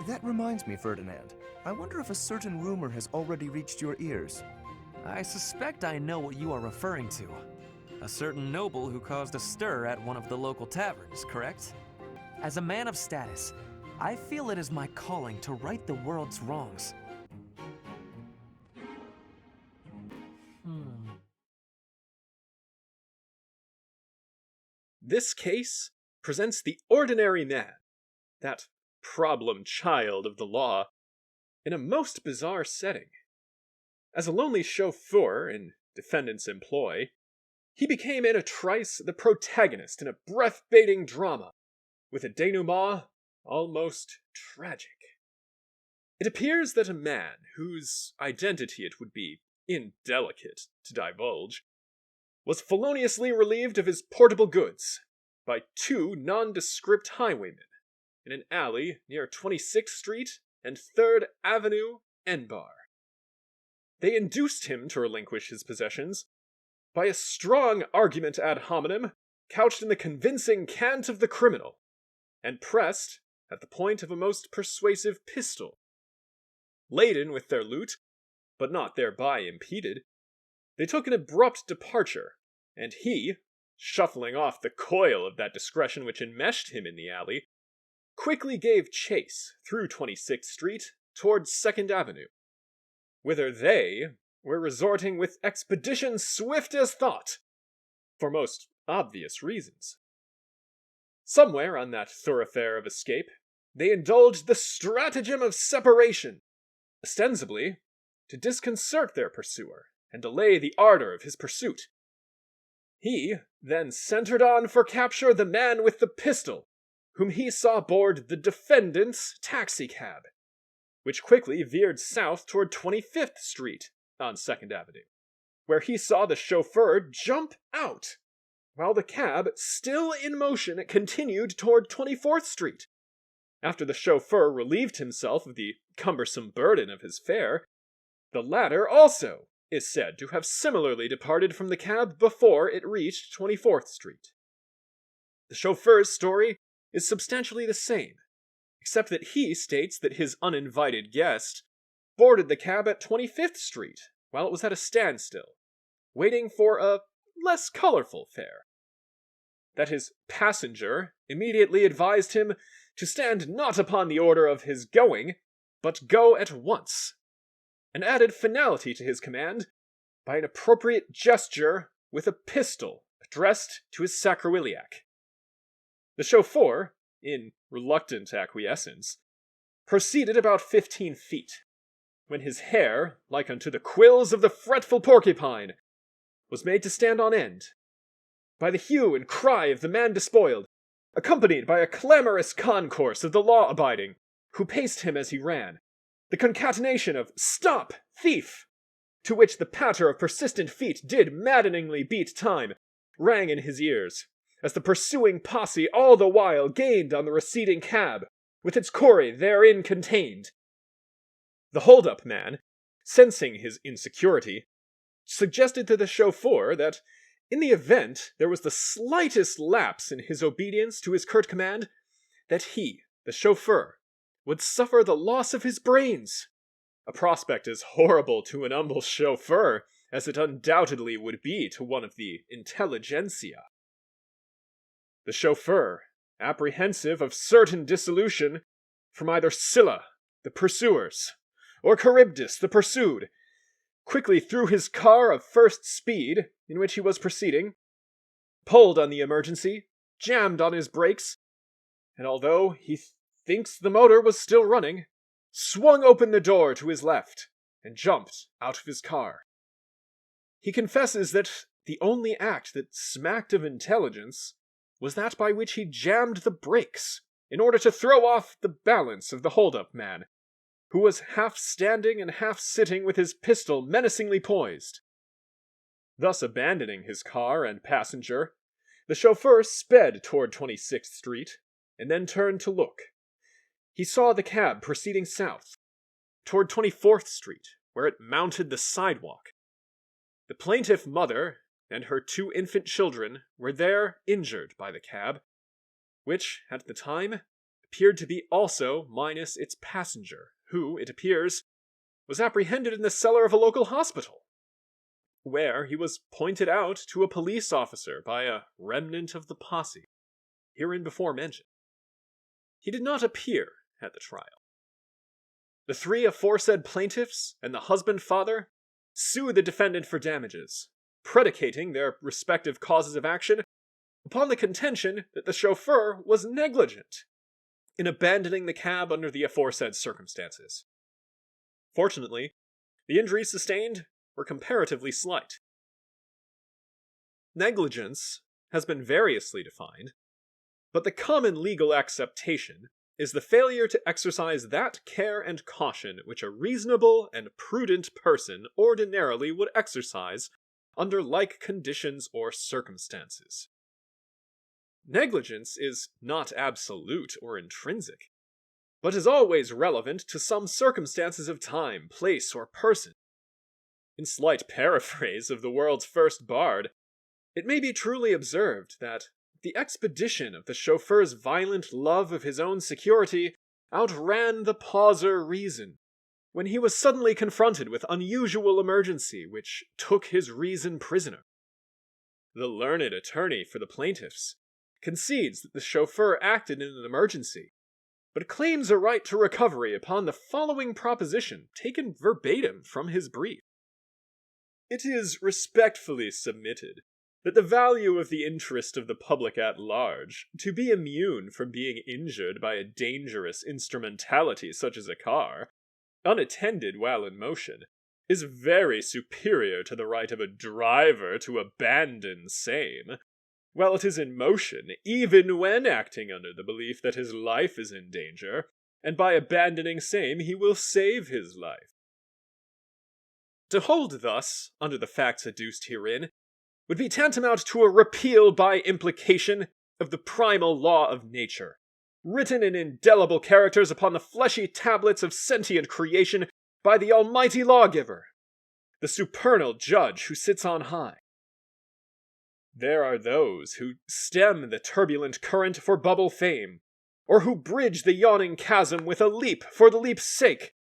That reminds me, Ferdinand. I wonder if a certain rumor has already reached your ears. I suspect I know what you are referring to. A certain noble who caused a stir at one of the local taverns, correct? As a man of status, I feel it is my calling to right the world's wrongs. This case presents the ordinary man, that problem child of the law, in a most bizarre setting. As a lonely chauffeur in defendant's employ, he became in a trice the protagonist in a breath-baiting drama, with a denouement almost tragic. It appears that a man whose identity it would be indelicate to divulge was feloniously relieved of his portable goods by two nondescript highwaymen in an alley near 26th Street and 3rd Avenue, N-Bar. They induced him to relinquish his possessions by a strong argument ad hominem couched in the convincing cant of the criminal, and pressed at the point of a most persuasive pistol. Laden with their loot, but not thereby impeded, they took an abrupt departure, and he, shuffling off the coil of that discretion which enmeshed him in the alley, quickly gave chase through 26th Street towards 2nd Avenue, whither they were resorting with expedition swift as thought, for most obvious reasons. Somewhere on that thoroughfare of escape, they indulged the stratagem of separation, ostensibly to disconcert their pursuer and delay the ardor of his pursuit. He then centered on for capture the man with the pistol, whom he saw board the defendant's taxicab, which quickly veered south toward 25th Street on 2nd Avenue, where he saw the chauffeur jump out, while the cab, still in motion, continued toward 24th Street. After the chauffeur relieved himself of the cumbersome burden of his fare, the latter also is said to have similarly departed from the cab before it reached 24th Street. The chauffeur's story is substantially the same, except that he states that his uninvited guest boarded the cab at 25th Street while it was at a standstill, waiting for a less colorful fare. That his passenger immediately advised him to stand not upon the order of his going, but go at once, and added finality to his command by an appropriate gesture with a pistol addressed to his sacroiliac. The chauffeur, in reluctant acquiescence, proceeded about 15 feet, when his hair, like unto the quills of the fretful porcupine, was made to stand on end, by the hue and cry of the man despoiled, accompanied by a clamorous concourse of the law-abiding, who paced him as he ran, the concatenation of "Stop, thief!" to which the patter of persistent feet did maddeningly beat time, rang in his ears, as the pursuing posse all the while gained on the receding cab, with its quarry therein contained. The hold-up man, sensing his insecurity, suggested to the chauffeur that, in the event there was the slightest lapse in his obedience to his curt command, that he, the chauffeur, would suffer the loss of his brains, a prospect as horrible to an humble chauffeur as it undoubtedly would be to one of the intelligentsia. The chauffeur, apprehensive of certain dissolution from either Scylla, the pursuers, or Charybdis, the pursued, quickly threw his car of first speed, in which he was proceeding, pulled on the emergency, jammed on his brakes, and although he thinks the motor was still running, swung open the door to his left, and jumped out of his car. He confesses that the only act that smacked of intelligence was that by which he jammed the brakes, in order to throw off the balance of the hold-up man, who was half standing and half sitting with his pistol menacingly poised. Thus abandoning his car and passenger, the chauffeur sped toward 26th Street, and then turned to look. He saw the cab proceeding south, toward 24th Street, where it mounted the sidewalk. The plaintiff mother and her 2 infant children were there injured by the cab, which, at the time, appeared to be also minus its passenger, who, it appears, was apprehended in the cellar of a local hospital, where he was pointed out to a police officer by a remnant of the posse, hereinbefore mentioned. He did not appear at the trial. The three aforesaid plaintiffs and the husband-father sued the defendant for damages, predicating their respective causes of action upon the contention that the chauffeur was negligent in abandoning the cab under the aforesaid circumstances. Fortunately, the injuries sustained were comparatively slight. Negligence has been variously defined, but the common legal acceptation is the failure to exercise that care and caution which a reasonable and prudent person ordinarily would exercise under like conditions or circumstances. Negligence is not absolute or intrinsic, but is always relevant to some circumstances of time, place, or person. In slight paraphrase of the world's first bard, it may be truly observed that the expedition of the chauffeur's violent love of his own security outran the pauser reason, when he was suddenly confronted with unusual emergency which took his reason prisoner. The learned attorney for the plaintiffs concedes that the chauffeur acted in an emergency, but claims a right to recovery upon the following proposition taken verbatim from his brief. It is respectfully submitted that the value of the interest of the public at large, to be immune from being injured by a dangerous instrumentality such as a car, unattended while in motion, is very superior to the right of a driver to abandon same, while it is in motion, even when acting under the belief that his life is in danger, and by abandoning same he will save his life. To hold thus, under the facts adduced herein, would be tantamount to a repeal by implication of the primal law of nature, written in indelible characters upon the fleshy tablets of sentient creation by the almighty lawgiver, the supernal judge who sits on high. There are those who stem the turbulent current for bubble fame, or who bridge the yawning chasm with a leap for the leap's sake,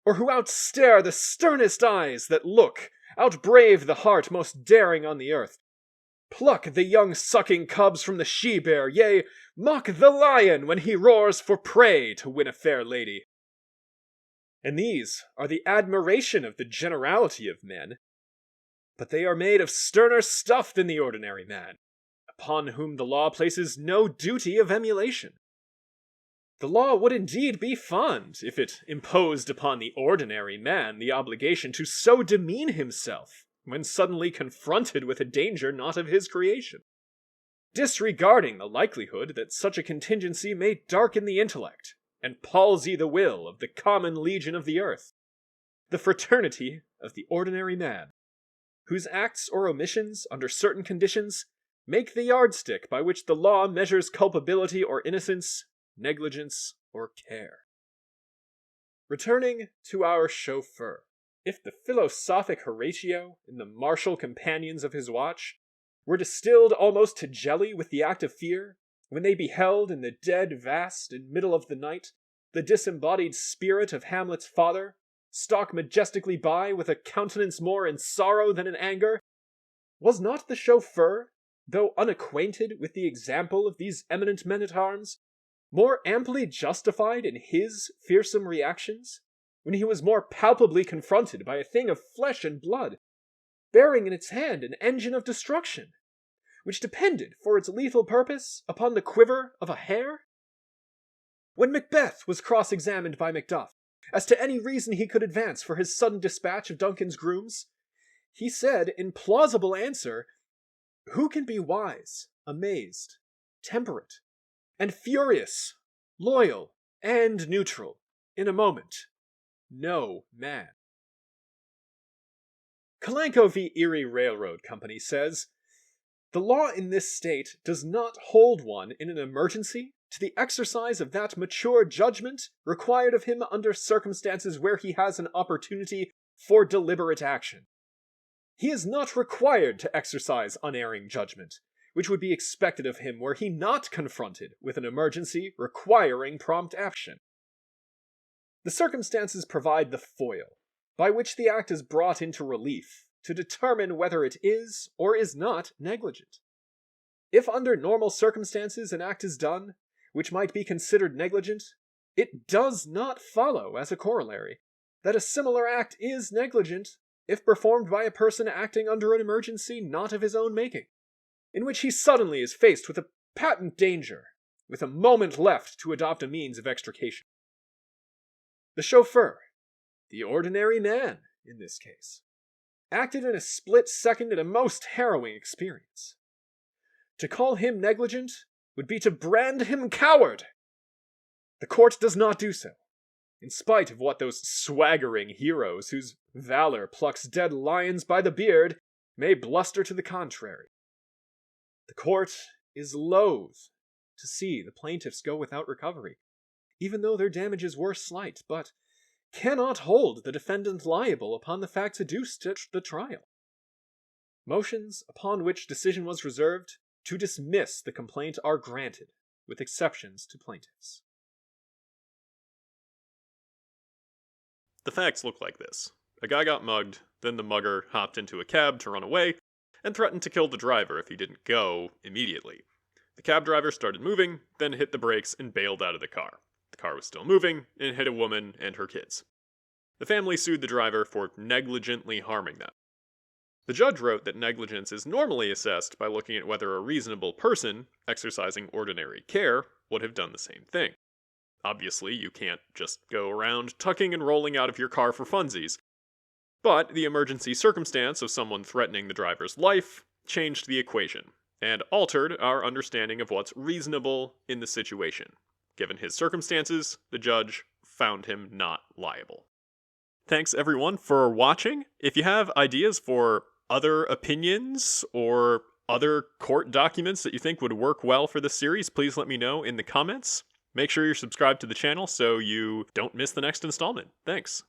or who outstare the sternest eyes that look, outbrave the heart most daring on the earth, pluck the young sucking cubs from the she-bear, yea, mock the lion when he roars for prey to win a fair lady. And these are the admiration of the generality of men, but they are made of sterner stuff than the ordinary man, upon whom the law places no duty of emulation. The law would indeed be fond if it imposed upon the ordinary man the obligation to so demean himself when suddenly confronted with a danger not of his creation, disregarding the likelihood that such a contingency may darken the intellect and palsy the will of the common legion of the earth, the fraternity of the ordinary man, whose acts or omissions under certain conditions make the yardstick by which the law measures culpability or innocence, negligence, or care. Returning to our chauffeur, if the philosophic Horatio in the martial companions of his watch were distilled almost to jelly with the act of fear, when they beheld in the dead vast and middle of the night the disembodied spirit of Hamlet's father stalk majestically by with a countenance more in sorrow than in anger, was not the chauffeur, though unacquainted with the example of these eminent men-at-arms, more amply justified in his fearsome reactions, when he was more palpably confronted by a thing of flesh and blood, bearing in its hand an engine of destruction, which depended for its lethal purpose upon the quiver of a hair? When Macbeth was cross-examined by Macduff as to any reason he could advance for his sudden dispatch of Duncan's grooms, he said in plausible answer, "Who can be wise, amazed, temperate, and furious, loyal, and neutral, in a moment? No man." Kalanko v. Erie Railroad Company says, "The law in this state does not hold one in an emergency to the exercise of that mature judgment required of him under circumstances where he has an opportunity for deliberate action. He is not required to exercise unerring judgment, which would be expected of him were he not confronted with an emergency requiring prompt action. The circumstances provide the foil, by which the act is brought into relief to determine whether it is or is not negligent. If under normal circumstances an act is done, which might be considered negligent, it does not follow as a corollary that a similar act is negligent if performed by a person acting under an emergency not of his own making, in which he suddenly is faced with a patent danger, with a moment left to adopt a means of extrication. The chauffeur, the ordinary man in this case, acted in a split second in a most harrowing experience. To call him negligent would be to brand him coward. The court does not do so, in spite of what those swaggering heroes whose valor plucks dead lions by the beard may bluster to the contrary. The court is loath to see the plaintiffs go without recovery, even though their damages were slight, but cannot hold the defendant liable upon the facts adduced at the trial. Motions upon which decision was reserved to dismiss the complaint are granted, with exceptions to plaintiffs. The facts look like this. A guy got mugged, then the mugger hopped into a cab to run away, and threatened to kill the driver if he didn't go immediately. The cab driver started moving, then hit the brakes and bailed out of the car. The car was still moving, and hit a woman and her kids. The family sued the driver for negligently harming them. The judge wrote that negligence is normally assessed by looking at whether a reasonable person, exercising ordinary care, would have done the same thing. Obviously, you can't just go around tucking and rolling out of your car for funsies. But the emergency circumstance of someone threatening the driver's life changed the equation, and altered our understanding of what's reasonable in the situation. Given his circumstances, the judge found him not liable. Thanks everyone for watching. If you have ideas for other opinions or other court documents that you think would work well for this series, please let me know in the comments. Make sure you're subscribed to the channel so you don't miss the next installment. Thanks.